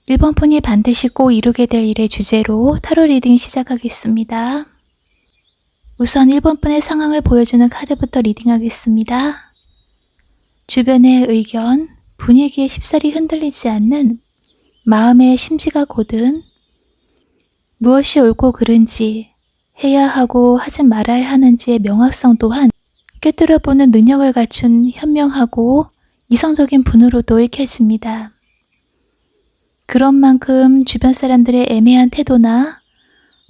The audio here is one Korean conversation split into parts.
1번 분이 반드시 꼭 이루게 될 일의 주제로 타로 리딩 시작하겠습니다. 우선 1번 분의 상황을 보여주는 카드부터 리딩하겠습니다. 주변의 의견, 분위기에 쉽사리 흔들리지 않는 마음의 심지가 곧은 무엇이 옳고 그른지, 해야 하고 하지 말아야 하는지의 명확성 또한 꿰뚫어보는 능력을 갖춘 현명하고 이성적인 분으로도 읽혀집니다. 그런 만큼 주변 사람들의 애매한 태도나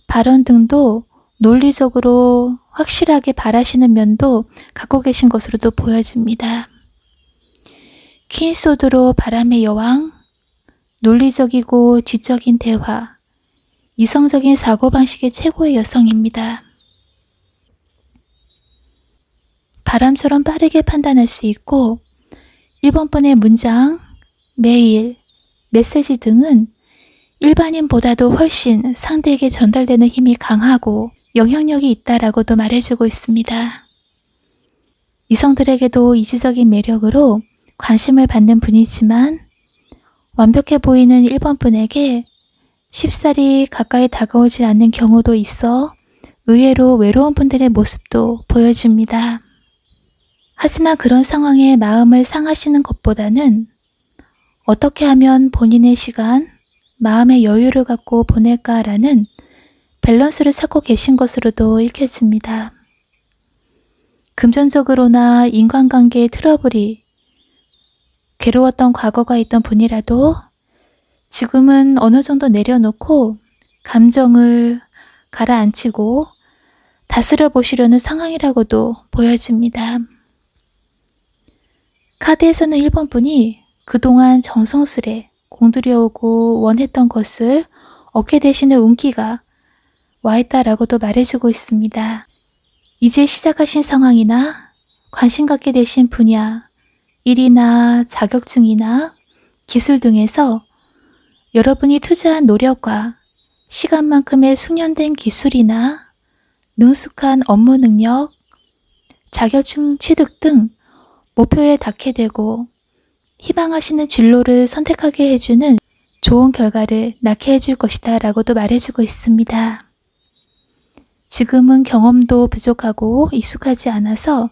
발언 등도 논리적으로 확실하게 바라시는 면도 갖고 계신 것으로도 보여집니다. 퀸소드로 바람의 여왕, 논리적이고 지적인 대화, 이성적인 사고방식의 최고의 여성입니다. 바람처럼 빠르게 판단할 수 있고 1번 분의 문장, 메일, 메시지 등은 일반인보다도 훨씬 상대에게 전달되는 힘이 강하고 영향력이 있다라고도 말해주고 있습니다. 이성들에게도 이지적인 매력으로 관심을 받는 분이지만 완벽해 보이는 1번 분에게 쉽사리 가까이 다가오지 않는 경우도 있어 의외로 외로운 분들의 모습도 보여줍니다. 하지만 그런 상황에 마음을 상하시는 것보다는 어떻게 하면 본인의 시간, 마음의 여유를 갖고 보낼까라는 밸런스를 찾고 계신 것으로도 읽혀집니다. 금전적으로나 인간관계의 트러블이 괴로웠던 과거가 있던 분이라도 지금은 어느 정도 내려놓고 감정을 가라앉히고 다스려 보시려는 상황이라고도 보여집니다. 카드에서는 1번 분이 그동안 정성스레 공들여오고 원했던 것을 얻게 되시는 운기가 와있다라고도 말해주고 있습니다. 이제 시작하신 상황이나 관심 갖게 되신 분야, 일이나 자격증이나 기술 등에서 여러분이 투자한 노력과 시간만큼의 숙련된 기술이나 능숙한 업무 능력, 자격증 취득 등 목표에 닿게 되고 희망하시는 진로를 선택하게 해주는 좋은 결과를 낳게 해줄 것이다 라고도 말해주고 있습니다. 지금은 경험도 부족하고 익숙하지 않아서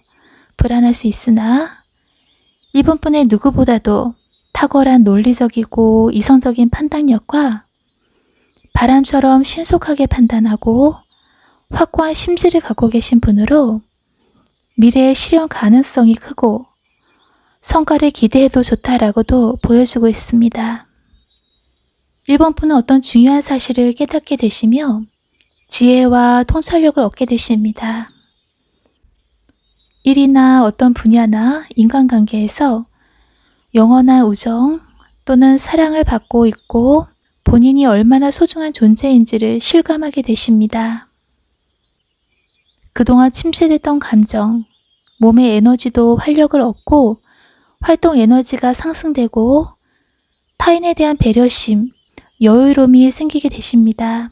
불안할 수 있으나 1번 분의 누구보다도 탁월한 논리적이고 이성적인 판단력과 바람처럼 신속하게 판단하고 확고한 심지를 갖고 계신 분으로 미래의 실현 가능성이 크고 성과를 기대해도 좋다라고도 보여주고 있습니다. 1번 분은 어떤 중요한 사실을 깨닫게 되시며 지혜와 통찰력을 얻게 되십니다. 일이나 어떤 분야나 인간관계에서 영원한 우정 또는 사랑을 받고 있고 본인이 얼마나 소중한 존재인지를 실감하게 되십니다. 그동안 침체됐던 감정, 몸의 에너지도 활력을 얻고 활동 에너지가 상승되고 타인에 대한 배려심, 여유로움이 생기게 되십니다.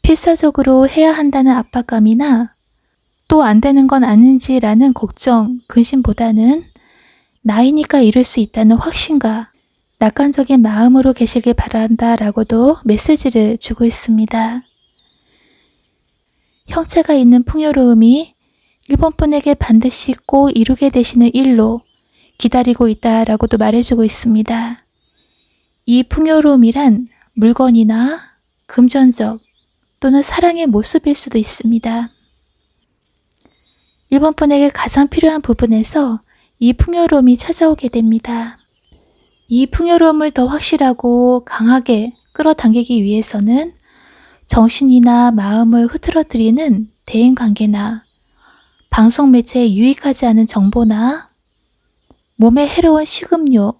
필사적으로 해야 한다는 압박감이나 또 안 되는 건 아닌지라는 걱정, 근심보다는 나이니까 이룰 수 있다는 확신과 낙관적인 마음으로 계시길 바란다라고도 메시지를 주고 있습니다. 형체가 있는 풍요로움이 1번 분에게 반드시 꼭 이루게 되시는 일로 기다리고 있다라고도 말해주고 있습니다. 이 풍요로움이란 물건이나 금전적 또는 사랑의 모습일 수도 있습니다. 1번 분에게 가장 필요한 부분에서 이 풍요로움이 찾아오게 됩니다. 이 풍요로움을 더 확실하고 강하게 끌어당기기 위해서는 정신이나 마음을 흐트러뜨리는 대인관계나 방송 매체에 유익하지 않은 정보나 몸에 해로운 식음료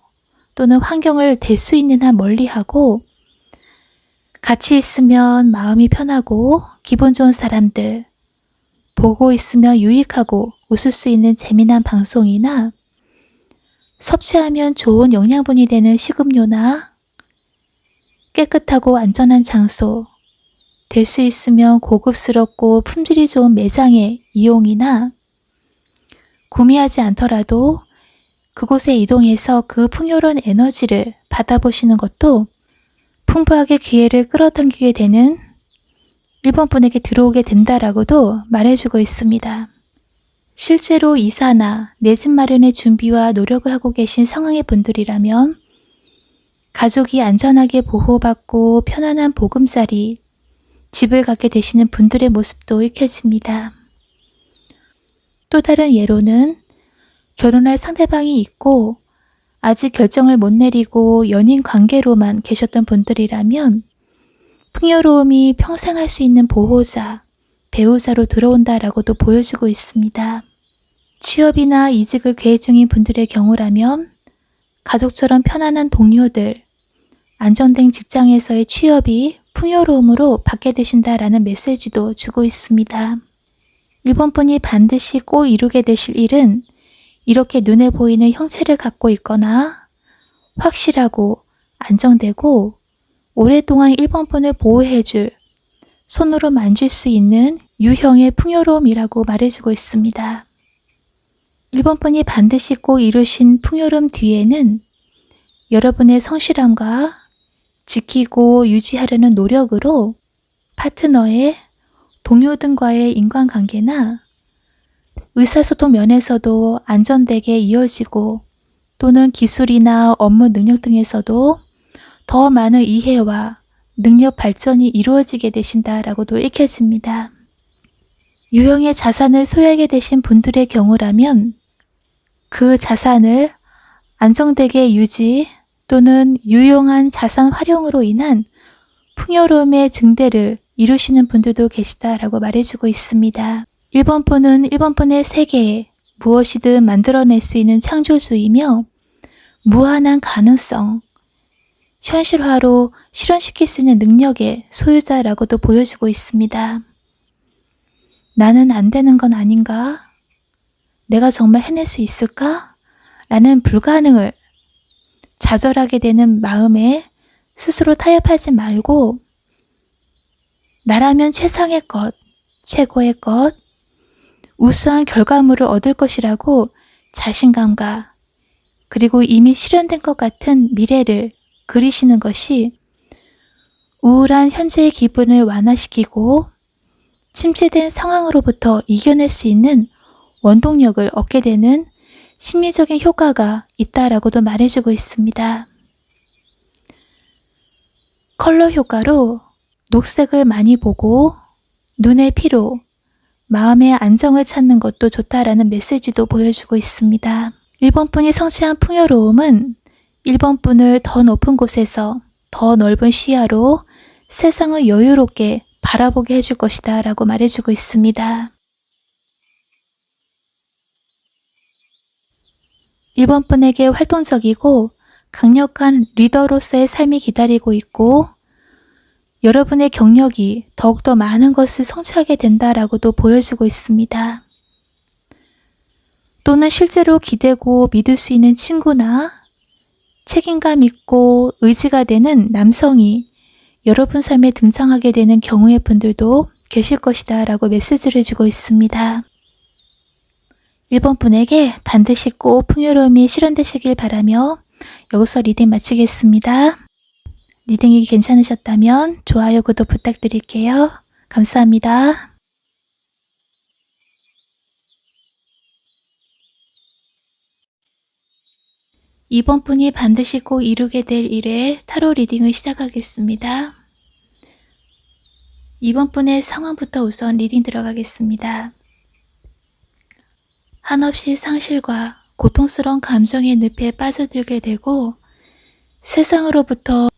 또는 환경을 될 수 있는 한 멀리하고 같이 있으면 마음이 편하고 기분 좋은 사람들, 보고 있으면 유익하고 웃을 수 있는 재미난 방송이나 섭취하면 좋은 영양분이 되는 식음료나 깨끗하고 안전한 장소, 될 수 있으면 고급스럽고 품질이 좋은 매장의 이용이나 구매하지 않더라도 그곳에 이동해서 그 풍요로운 에너지를 받아보시는 것도 풍부하게 기회를 끌어당기게 되는 1번 분에게 들어오게 된다라고도 말해주고 있습니다. 실제로 이사나 내 집 마련의 준비와 노력을 하고 계신 상황의 분들이라면 가족이 안전하게 보호받고 편안한 보금자리, 집을 갖게 되시는 분들의 모습도 읽혀집니다. 또 다른 예로는 결혼할 상대방이 있고 아직 결정을 못 내리고 연인 관계로만 계셨던 분들이라면 풍요로움이 평생 할 수 있는 보호자, 배우자로 들어온다라고도 보여주고 있습니다. 취업이나 이직을 계획 중인 분들의 경우라면 가족처럼 편안한 동료들, 안정된 직장에서의 취업이 풍요로움으로 받게 되신다라는 메시지도 주고 있습니다. 1번 분이 반드시 꼭 이루게 되실 일은 이렇게 눈에 보이는 형체를 갖고 있거나 확실하고 안정되고 오랫동안 1번 분을 보호해줄, 손으로 만질 수 있는 유형의 풍요로움이라고 말해주고 있습니다. 1번 분이 반드시 꼭 이루신 풍요로움 뒤에는 여러분의 성실함과 지키고 유지하려는 노력으로 파트너의 동료 등과의 인간관계나 의사소통 면에서도 안전되게 이어지고 또는 기술이나 업무 능력 등에서도 더 많은 이해와 능력 발전이 이루어지게 되신다라고도 읽혀집니다. 유형의 자산을 소유하게 되신 분들의 경우라면 그 자산을 안정되게 유지 또는 유용한 자산 활용으로 인한 풍요로움의 증대를 이루시는 분들도 계시다라고 말해주고 있습니다. 1번 분은 1번 분의 세계에 무엇이든 만들어낼 수 있는 창조주이며 무한한 가능성, 현실화로 실현시킬 수 있는 능력의 소유자라고도 보여주고 있습니다. 나는 안 되는 건 아닌가? 내가 정말 해낼 수 있을까? 라는 불가능을 좌절하게 되는 마음에 스스로 타협하지 말고 나라면 최상의 것, 최고의 것, 우수한 결과물을 얻을 것이라고 자신감과 그리고 이미 실현된 것 같은 미래를 그리시는 것이 우울한 현재의 기분을 완화시키고 침체된 상황으로부터 이겨낼 수 있는 원동력을 얻게 되는 심리적인 효과가 있다라고도 말해주고 있습니다. 컬러 효과로 녹색을 많이 보고 눈의 피로, 마음의 안정을 찾는 것도 좋다라는 메시지도 보여주고 있습니다. 1번 분이 성취한 풍요로움은 1번 분을 더 높은 곳에서 더 넓은 시야로 세상을 여유롭게 바라보게 해줄 것이다 라고 말해주고 있습니다. 1번 분에게 활동적이고 강력한 리더로서의 삶이 기다리고 있고 여러분의 경력이 더욱더 많은 것을 성취하게 된다라고도 보여주고 있습니다. 또는 실제로 기대고 믿을 수 있는 친구나 책임감 있고 의지가 되는 남성이 여러분 삶에 등장하게 되는 경우의 분들도 계실 것이다 라고 메시지를 해주고 있습니다. 1번 분에게 반드시 꼭 풍요로움이 실현되시길 바라며 여기서 리딩 마치겠습니다. 리딩이 괜찮으셨다면 좋아요, 구독 부탁드릴게요. 감사합니다. 2번 분이 반드시 꼭 이루게 될 일에 타로 리딩을 시작하겠습니다. 2번 분의 상황부터 우선 리딩 들어가겠습니다. 한없이 상실과 고통스러운 감정의 늪에 빠져들게 되고 세상으로부터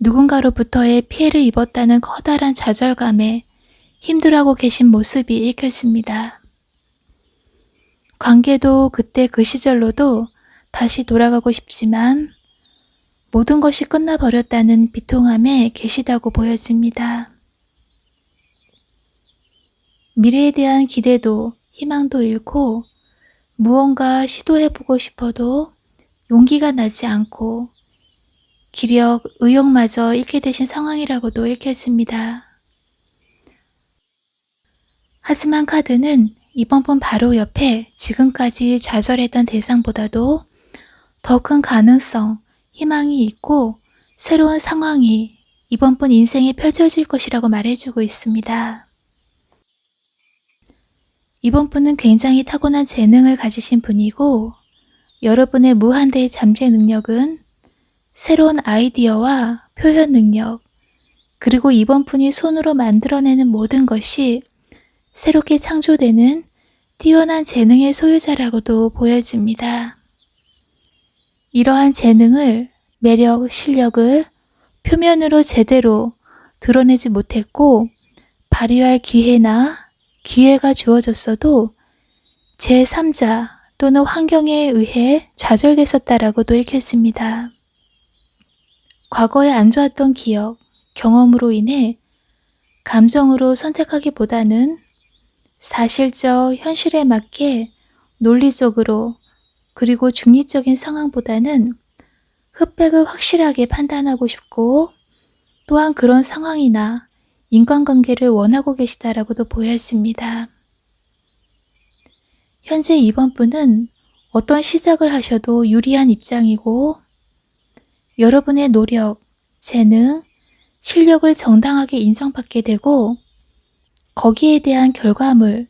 누군가로부터의 피해를 입었다는 커다란 좌절감에 힘들어하고 계신 모습이 읽혀집니다. 관계도 그때 그 시절로도 다시 돌아가고 싶지만 모든 것이 끝나버렸다는 비통함에 계시다고 보여집니다. 미래에 대한 기대도 희망도 잃고 무언가 시도해보고 싶어도 용기가 나지 않고 기력, 의욕마저 잃게 되신 상황이라고도 읽혀집니다. 하지만 카드는 이번 분 바로 옆에 지금까지 좌절했던 대상보다도 더 큰 가능성, 희망이 있고 새로운 상황이 이번 분 인생에 펼쳐질 것이라고 말해주고 있습니다. 이번 분은 굉장히 타고난 재능을 가지신 분이고 여러분의 무한대의 잠재 능력은 새로운 아이디어와 표현 능력, 그리고 이번 분이 손으로 만들어내는 모든 것이 새롭게 창조되는 뛰어난 재능의 소유자라고도 보여집니다. 이러한 재능을, 매력, 실력을 표면으로 제대로 드러내지 못했고 발휘할 기회가 주어졌어도 제3자 또는 환경에 의해 좌절됐었다라고도 읽혔습니다. 과거에 안 좋았던 기억, 경험으로 인해 감정으로 선택하기보다는 사실적 현실에 맞게 논리적으로 그리고 중립적인 상황보다는 흑백을 확실하게 판단하고 싶고 또한 그런 상황이나 인간관계를 원하고 계시다라고도 보였습니다. 현재 이번 분은 어떤 시작을 하셔도 유리한 입장이고 여러분의 노력, 재능, 실력을 정당하게 인정받게 되고 거기에 대한 결과물,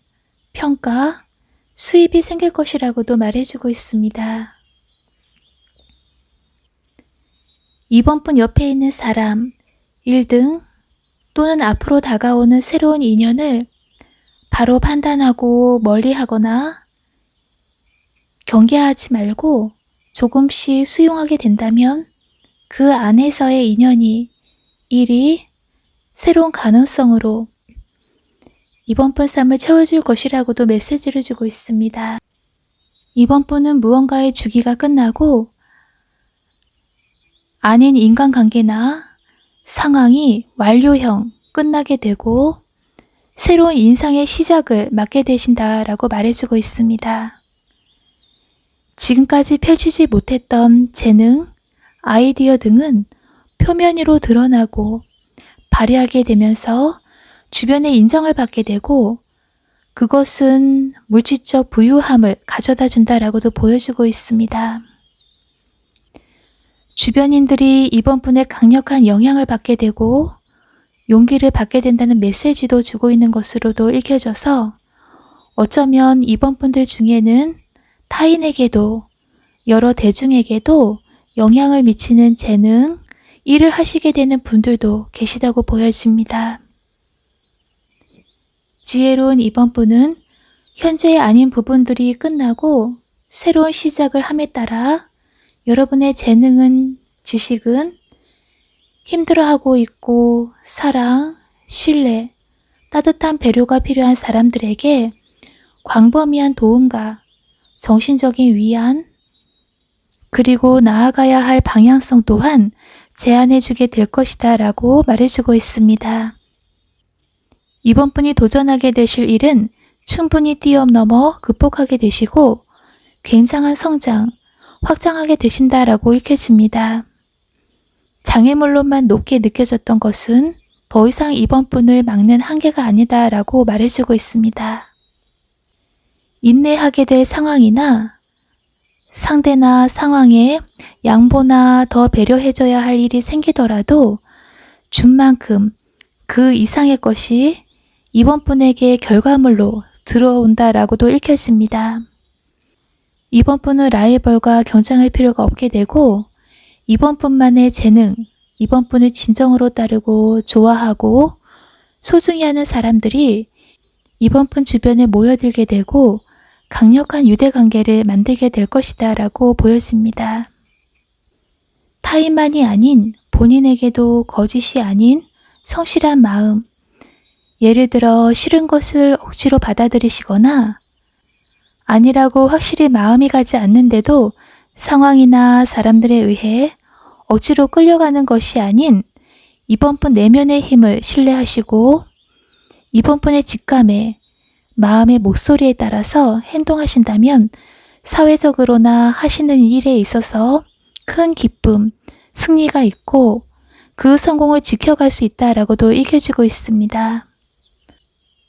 평가, 수입이 생길 것이라고도 말해주고 있습니다. 이번 분 옆에 있는 사람, 일 등 또는 앞으로 다가오는 새로운 인연을 바로 판단하고 멀리하거나 경계하지 말고 조금씩 수용하게 된다면 그 안에서의 인연이, 일이 새로운 가능성으로 이번 분 삶을 채워줄 것이라고도 메시지를 주고 있습니다. 이번 분은 무언가의 주기가 끝나고 아닌 인간관계나 상황이 완료형 끝나게 되고 새로운 인상의 시작을 맞게 되신다라고 말해주고 있습니다. 지금까지 펼치지 못했던 재능, 아이디어 등은 표면 위로 드러나고 발휘하게 되면서 주변의 인정을 받게 되고 그것은 물질적 부유함을 가져다 준다라고도 보여주고 있습니다. 주변인들이 이번 분의 강력한 영향을 받게 되고 용기를 받게 된다는 메시지도 주고 있는 것으로도 읽혀져서 어쩌면 이번 분들 중에는 타인에게도 여러 대중에게도 영향을 미치는 재능, 일을 하시게 되는 분들도 계시다고 보여집니다. 지혜로운 이번 분은 현재의 아닌 부분들이 끝나고 새로운 시작을 함에 따라 여러분의 재능은, 지식은 힘들어하고 있고 사랑, 신뢰, 따뜻한 배려가 필요한 사람들에게 광범위한 도움과 정신적인 위안, 그리고 나아가야 할 방향성 또한 제안해주게 될 것이다 라고 말해주고 있습니다. 이번 분이 도전하게 되실 일은 충분히 뛰어넘어 극복하게 되시고 굉장한 성장, 확장하게 되신다라고 읽혀집니다. 장애물로만 높게 느껴졌던 것은 더 이상 이번 분을 막는 한계가 아니다라고 말해주고 있습니다. 인내하게 될 상황이나 상대나 상황에 양보나 더 배려해줘야 할 일이 생기더라도 준 만큼 그 이상의 것이 이번 분에게 결과물로 들어온다라고도 읽혀집니다. 이번 분은 라이벌과 경쟁할 필요가 없게 되고 이번 분만의 재능, 이번 분을 진정으로 따르고 좋아하고 소중히 하는 사람들이 이번 분 주변에 모여들게 되고 강력한 유대관계를 만들게 될 것이다 라고 보여집니다. 타인만이 아닌 본인에게도 거짓이 아닌 성실한 마음, 예를 들어 싫은 것을 억지로 받아들이시거나 아니라고 확실히 마음이 가지 않는데도 상황이나 사람들에 의해 억지로 끌려가는 것이 아닌 이번 분 내면의 힘을 신뢰하시고 이번 분의 직감에 마음의 목소리에 따라서 행동하신다면 사회적으로나 하시는 일에 있어서 큰 기쁨, 승리가 있고 그 성공을 지켜갈 수 있다라고도 읽혀지고 있습니다.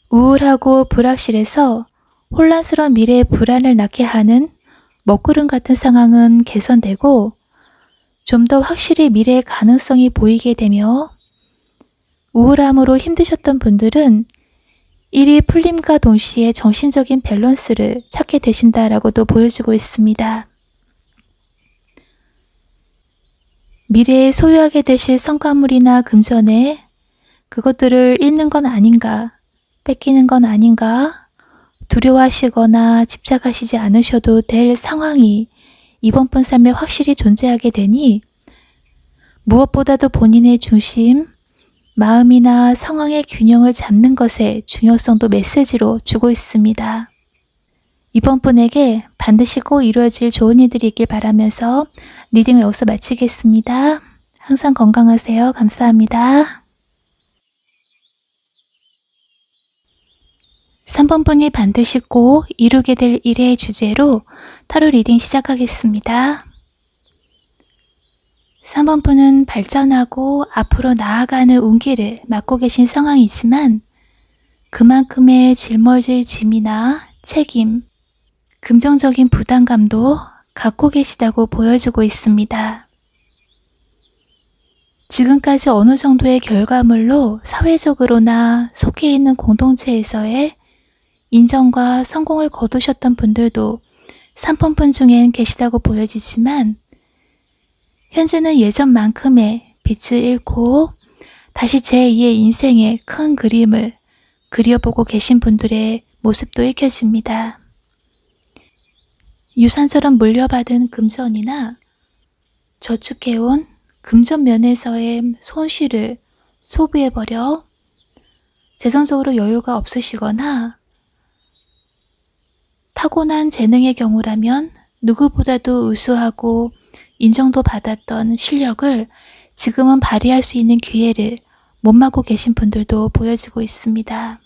우울하고 불확실해서 혼란스러운 미래의 불안을 낳게 하는 먹구름 같은 상황은 개선되고 좀 더 확실히 미래의 가능성이 보이게 되며 우울함으로 힘드셨던 분들은 일이 풀림과 동시에 정신적인 밸런스를 찾게 되신다라고도 보여주고 있습니다. 미래에 소유하게 되실 성과물이나 금전에 그것들을 잃는 건 아닌가, 뺏기는 건 아닌가, 두려워하시거나 집착하시지 않으셔도 될 상황이 이번 분 삶에 확실히 존재하게 되니 무엇보다도 본인의 중심, 마음이나 상황의 균형을 잡는 것에 중요성도 메시지로 주고 있습니다. 이번 분에게 반드시 꼭 이루어질 좋은 일들이 있길 바라면서 리딩을 여기서 마치겠습니다. 항상 건강하세요. 감사합니다. 3번 분이 반드시 꼭 이루게 될 일의 주제로 타로 리딩 시작하겠습니다. 3번 분은 발전하고 앞으로 나아가는 운기를 맡고 계신 상황이지만 그만큼의 짊어질 짐이나 책임, 금전적인 부담감도 갖고 계시다고 보여주고 있습니다. 지금까지 어느 정도의 결과물로 사회적으로나 속해 있는 공동체에서의 인정과 성공을 거두셨던 분들도 3번 분 중엔 계시다고 보여지지만 현재는 예전만큼의 빛을 잃고 다시 제2의 인생의 큰 그림을 그려보고 계신 분들의 모습도 읽혀집니다. 유산처럼 물려받은 금전이나 저축해온 금전 면에서의 손실을 소비해버려 재정적으로 여유가 없으시거나 타고난 재능의 경우라면 누구보다도 우수하고 인정도 받았던 실력을 지금은 발휘할 수 있는 기회를 못 맞고 계신 분들도 보여지고 있습니다.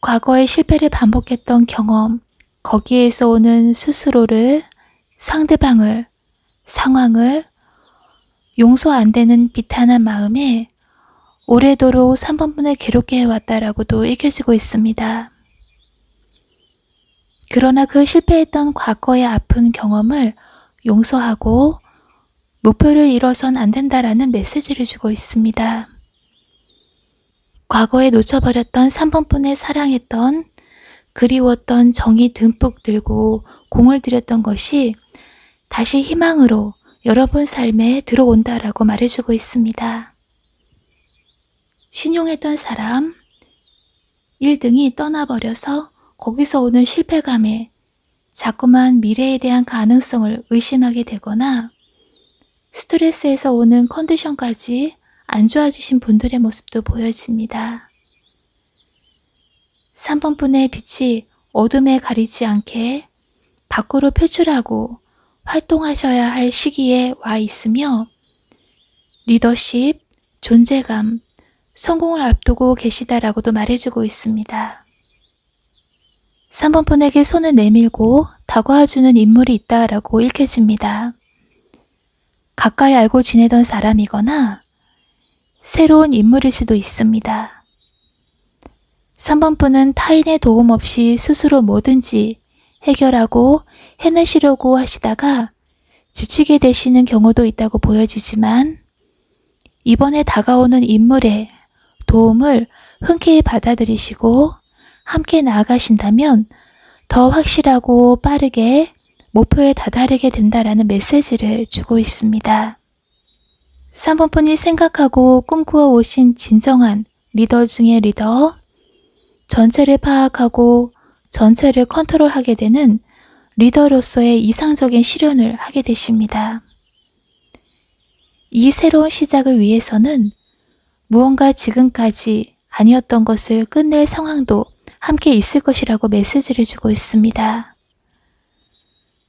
과거의 실패를 반복했던 경험, 거기에서 오는 스스로를, 상대방을, 상황을 용서 안 되는 비탄한 마음에 오래도록 3번 분을 괴롭게 해왔다라고도 읽혀지고 있습니다. 그러나 그 실패했던 과거의 아픈 경험을 용서하고 목표를 이뤄선 안 된다라는 메시지를 주고 있습니다. 과거에 놓쳐버렸던 3번 분의 사랑했던 그리웠던 정이 듬뿍 들고 공을 들였던 것이 다시 희망으로 여러분 삶에 들어온다라고 말해주고 있습니다. 신용했던 사람, 일 등이 떠나버려서 거기서 오는 실패감에 자꾸만 미래에 대한 가능성을 의심하게 되거나 스트레스에서 오는 컨디션까지 안 좋아지신 분들의 모습도 보여집니다. 3번 분의 빛이 어둠에 가리지 않게 밖으로 표출하고 활동하셔야 할 시기에 와 있으며 리더십, 존재감, 성공을 앞두고 계시다라고도 말해주고 있습니다. 3번 분에게 손을 내밀고 다가와주는 인물이 있다라고 읽혀집니다. 가까이 알고 지내던 사람이거나 새로운 인물일 수도 있습니다. 3번 분은 타인의 도움 없이 스스로 뭐든지 해결하고 해내시려고 하시다가 지치게 되시는 경우도 있다고 보여지지만 이번에 다가오는 인물의 도움을 흔쾌히 받아들이시고 함께 나아가신다면 더 확실하고 빠르게 목표에 다다르게 된다라는 메시지를 주고 있습니다. 3번 분이 생각하고 꿈꾸어 오신 진정한 리더 중의 리더, 전체를 파악하고 전체를 컨트롤하게 되는 리더로서의 이상적인 실현을 하게 되십니다. 이 새로운 시작을 위해서는 무언가 지금까지 아니었던 것을 끝낼 상황도 함께 있을 것이라고 메시지를 주고 있습니다.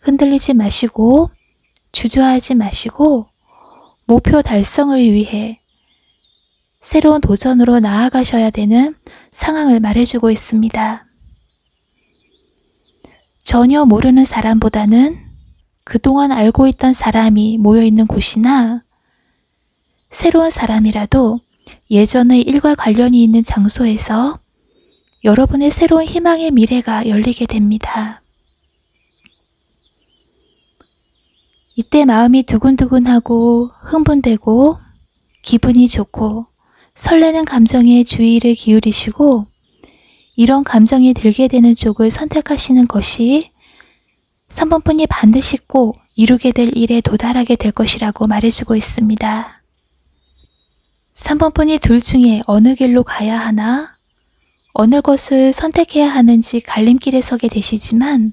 흔들리지 마시고 주저하지 마시고 목표 달성을 위해 새로운 도전으로 나아가셔야 되는 상황을 말해주고 있습니다. 전혀 모르는 사람보다는 그동안 알고 있던 사람이 모여있는 곳이나 새로운 사람이라도 예전의 일과 관련이 있는 장소에서 여러분의 새로운 희망의 미래가 열리게 됩니다. 이때 마음이 두근두근하고 흥분되고 기분이 좋고 설레는 감정에 주의를 기울이시고 이런 감정이 들게 되는 쪽을 선택하시는 것이 3번 분이 반드시 꼭 이루게 될 일에 도달하게 될 것이라고 말해주고 있습니다. 3번 분이 둘 중에 어느 길로 가야 하나, 어느 것을 선택해야 하는지 갈림길에 서게 되시지만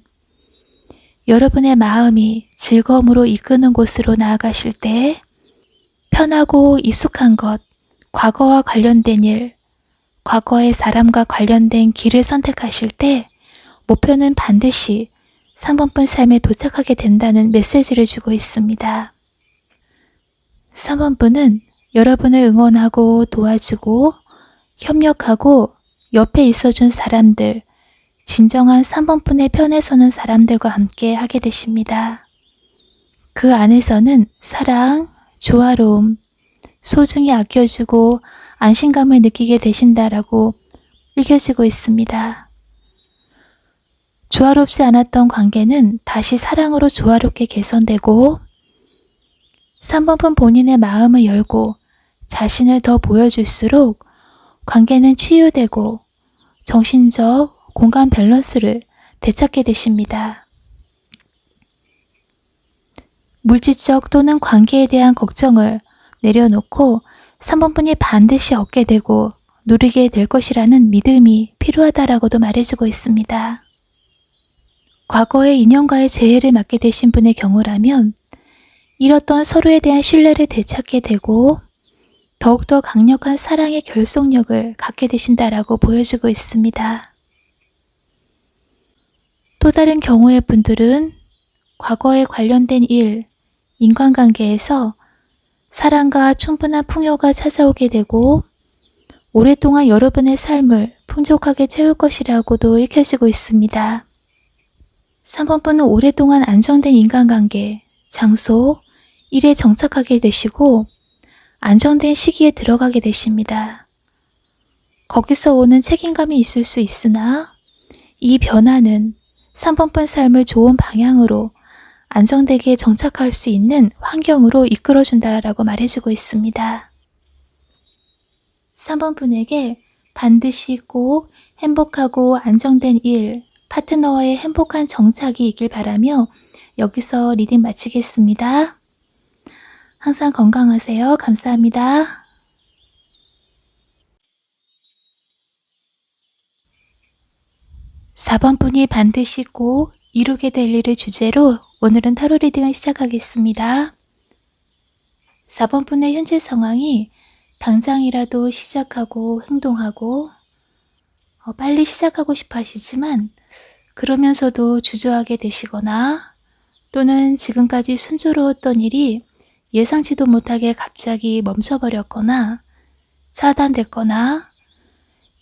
여러분의 마음이 즐거움으로 이끄는 곳으로 나아가실 때 편하고 익숙한 것, 과거와 관련된 일, 과거의 사람과 관련된 길을 선택하실 때 목표는 반드시 3번 분 삶에 도착하게 된다는 메시지를 주고 있습니다. 3번 분은 여러분을 응원하고 도와주고 협력하고 옆에 있어준 사람들, 진정한 3번 분의 편에 서는 사람들과 함께 하게 되십니다. 그 안에서는 사랑, 조화로움, 소중히 아껴주고 안심감을 느끼게 되신다라고 읽혀지고 있습니다. 조화롭지 않았던 관계는 다시 사랑으로 조화롭게 개선되고 3번 분 본인의 마음을 열고 자신을 더 보여줄수록 관계는 치유되고 정신적 공간 밸런스를 되찾게 되십니다. 물질적 또는 관계에 대한 걱정을 내려놓고 3번 분이 반드시 얻게 되고 누리게 될 것이라는 믿음이 필요하다라고도 말해주고 있습니다. 과거의 인연과의 재해를 맞게 되신 분의 경우라면 잃었던 서로에 대한 신뢰를 되찾게 되고 더욱더 강력한 사랑의 결속력을 갖게 되신다라고 보여주고 있습니다. 또 다른 경우의 분들은 과거에 관련된 일, 인간관계에서 사랑과 충분한 풍요가 찾아오게 되고 오랫동안 여러분의 삶을 풍족하게 채울 것이라고도 읽혀지고 있습니다. 3번 분은 오랫동안 안정된 인간관계, 장소, 일에 정착하게 되시고 안정된 시기에 들어가게 되십니다. 거기서 오는 책임감이 있을 수 있으나 이 변화는 3번 분 삶을 좋은 방향으로 안정되게 정착할 수 있는 환경으로 이끌어준다라고 말해주고 있습니다. 3번 분에게 반드시 꼭 행복하고 안정된 일, 파트너와의 행복한 정착이 있길 바라며 여기서 리딩 마치겠습니다. 항상 건강하세요. 감사합니다. 4번 분이 반드시 꼭 이루게 될 일을 주제로 오늘은 타로 리딩을 시작하겠습니다. 4번 분의 현재 상황이 당장이라도 시작하고 행동하고 빨리 시작하고 싶어 하시지만 그러면서도 주저하게 되시거나 또는 지금까지 순조로웠던 일이 예상치도 못하게 갑자기 멈춰버렸거나 차단됐거나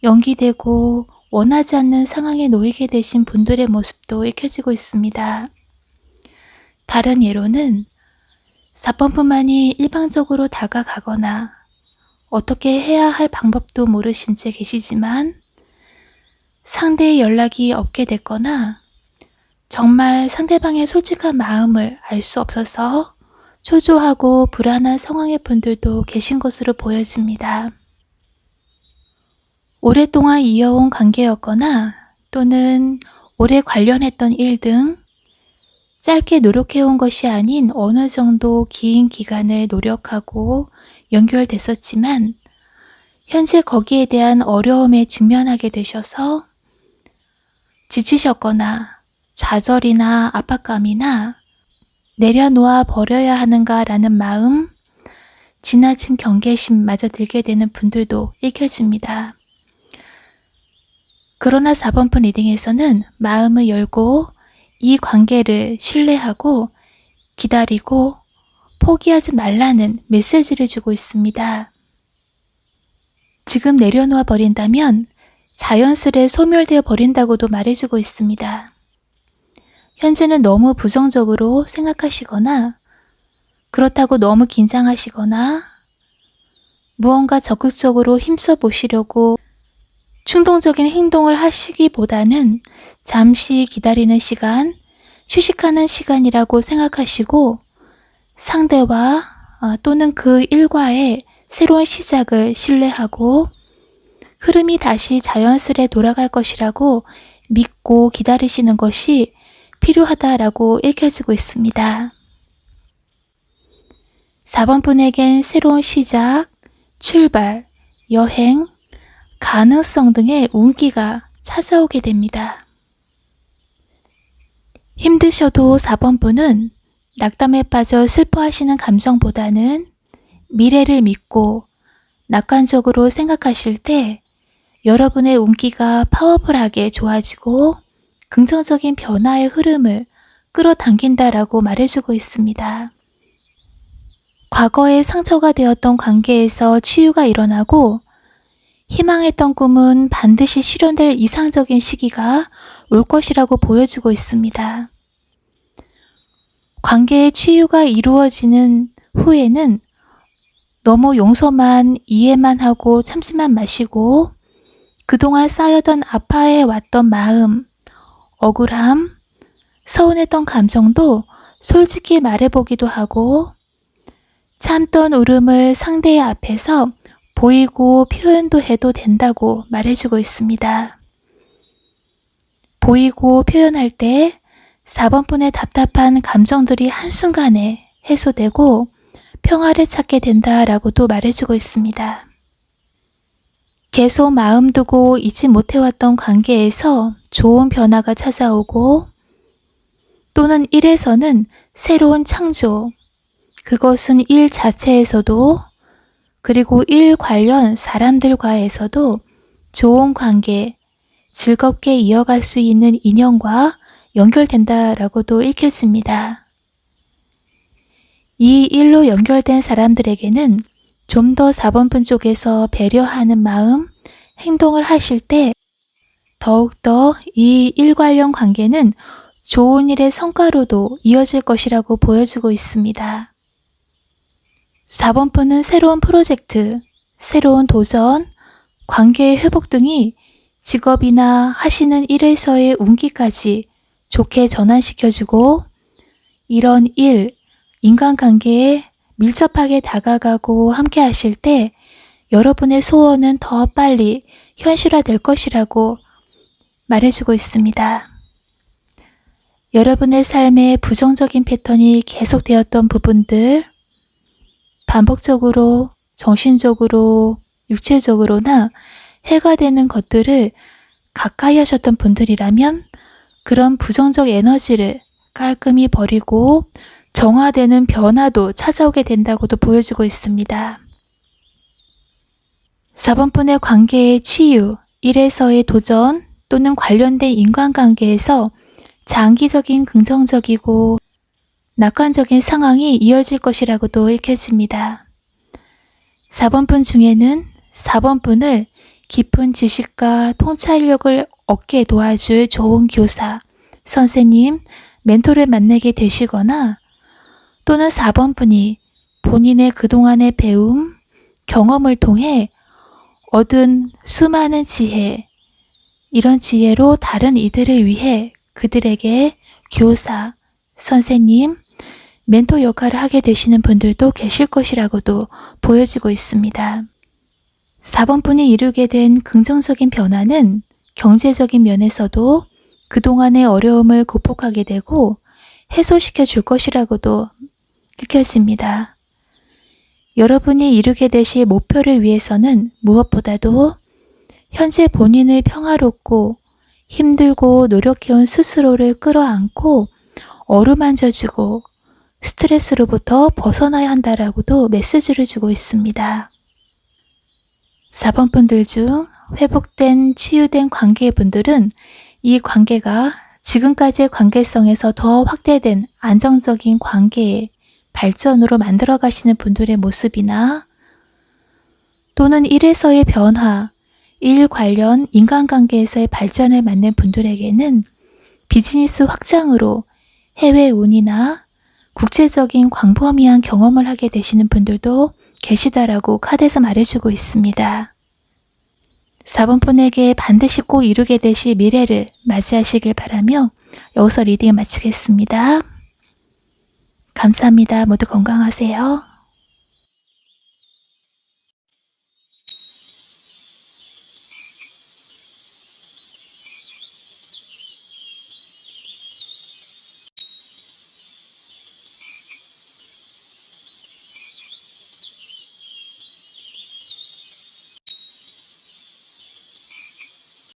연기되고 원하지 않는 상황에 놓이게 되신 분들의 모습도 읽혀지고 있습니다. 다른 예로는 4번 분만이 일방적으로 다가가거나 어떻게 해야 할 방법도 모르신 채 계시지만 상대의 연락이 없게 됐거나 정말 상대방의 솔직한 마음을 알 수 없어서 초조하고 불안한 상황의 분들도 계신 것으로 보여집니다. 오랫동안 이어온 관계였거나 또는 오래 관련했던 일 등 짧게 노력해온 것이 아닌 어느 정도 긴 기간을 노력하고 연결됐었지만 현재 거기에 대한 어려움에 직면하게 되셔서 지치셨거나 좌절이나 압박감이나 내려놓아 버려야 하는가라는 마음, 지나친 경계심마저 들게 되는 분들도 읽혀집니다. 그러나 4번 분 리딩에서는 마음을 열고 이 관계를 신뢰하고 기다리고 포기하지 말라는 메시지를 주고 있습니다. 지금 내려놓아 버린다면 자연스레 소멸되어 버린다고도 말해주고 있습니다. 현재는 너무 부정적으로 생각하시거나 그렇다고 너무 긴장하시거나 무언가 적극적으로 힘써 보시려고 충동적인 행동을 하시기보다는 잠시 기다리는 시간, 휴식하는 시간이라고 생각하시고 상대와 또는 그 일과의 새로운 시작을 신뢰하고 흐름이 다시 자연스레 돌아갈 것이라고 믿고 기다리시는 것이 필요하다라고 읽혀지고 있습니다. 4번 분에겐 새로운 시작, 출발, 여행, 가능성 등의 운기가 찾아오게 됩니다. 힘드셔도 4번 분은 낙담에 빠져 슬퍼하시는 감정보다는 미래를 믿고 낙관적으로 생각하실 때 여러분의 운기가 파워풀하게 좋아지고 긍정적인 변화의 흐름을 끌어당긴다라고 말해주고 있습니다. 과거에 상처가 되었던 관계에서 치유가 일어나고 희망했던 꿈은 반드시 실현될 이상적인 시기가 올 것이라고 보여주고 있습니다. 관계의 치유가 이루어지는 후에는 너무 용서만 이해만 하고 참지만 마시고 그동안 쌓여던 아파해왔던 마음, 억울함, 서운했던 감정도 솔직히 말해보기도 하고 참던 울음을 상대의 앞에서 보이고 표현도 해도 된다고 말해주고 있습니다. 보이고 표현할 때 4번 분의 답답한 감정들이 한순간에 해소되고 평화를 찾게 된다라고도 말해주고 있습니다. 계속 마음 두고 잊지 못해왔던 관계에서 좋은 변화가 찾아오고 또는 일에서는 새로운 창조, 그것은 일 자체에서도 그리고 일 관련 사람들과에서도 좋은 관계, 즐겁게 이어갈 수 있는 인연과 연결된다라고도 읽혔습니다. 이 일로 연결된 사람들에게는 좀 더 4번 분 쪽에서 배려하는 마음, 행동을 하실 때 더욱더 이 일 관련 관계는 좋은 일의 성과로도 이어질 것이라고 보여주고 있습니다. 4번 분은 새로운 프로젝트, 새로운 도전, 관계의 회복 등이 직업이나 하시는 일에서의 운기까지 좋게 전환시켜주고 이런 일, 인간관계에 밀접하게 다가가고 함께 하실 때 여러분의 소원은 더 빨리 현실화될 것이라고 말해주고 있습니다. 여러분의 삶에 부정적인 패턴이 계속되었던 부분들, 반복적으로 정신적으로 육체적으로나 해가 되는 것들을 가까이 하셨던 분들이라면 그런 부정적 에너지를 깔끔히 버리고 정화되는 변화도 찾아오게 된다고도 보여주고 있습니다. 4번 분의 관계의 치유, 일에서의 도전 또는 관련된 인간관계에서 장기적인 긍정적이고 낙관적인 상황이 이어질 것이라고도 읽혀집니다. 4번 분 중에는 4번 분을 깊은 지식과 통찰력을 얻게 도와줄 좋은 교사, 선생님, 멘토를 만나게 되시거나 또는 4번 분이 본인의 그동안의 배움, 경험을 통해 얻은 수많은 지혜, 이런 지혜로 다른 이들을 위해 그들에게 교사, 선생님, 멘토 역할을 하게 되시는 분들도 계실 것이라고도 보여지고 있습니다. 4번 분이 이루게 된 긍정적인 변화는 경제적인 면에서도 그동안의 어려움을 극복하게 되고 해소시켜 줄 것이라고도 읽혀집니다. 여러분이 이루게 되실 목표를 위해서는 무엇보다도 현재 본인을 평화롭고 힘들고 노력해온 스스로를 끌어안고 어루만져주고 스트레스로부터 벗어나야 한다라고도 메시지를 주고 있습니다. 4번 분들 중 회복된 치유된 관계분들은 이 관계가 지금까지의 관계성에서 더 확대된 안정적인 관계의 발전으로 만들어 가시는 분들의 모습이나 또는 일에서의 변화, 일 관련 인간관계에서의 발전을 맞는 분들에게는 비즈니스 확장으로 해외 운이나 국제적인 광범위한 경험을 하게 되시는 분들도 계시다라고 카드에서 말해주고 있습니다. 4번 분에게 반드시 꼭 이루게 되실 미래를 맞이하시길 바라며 여기서 리딩을 마치겠습니다. 감사합니다. 모두 건강하세요.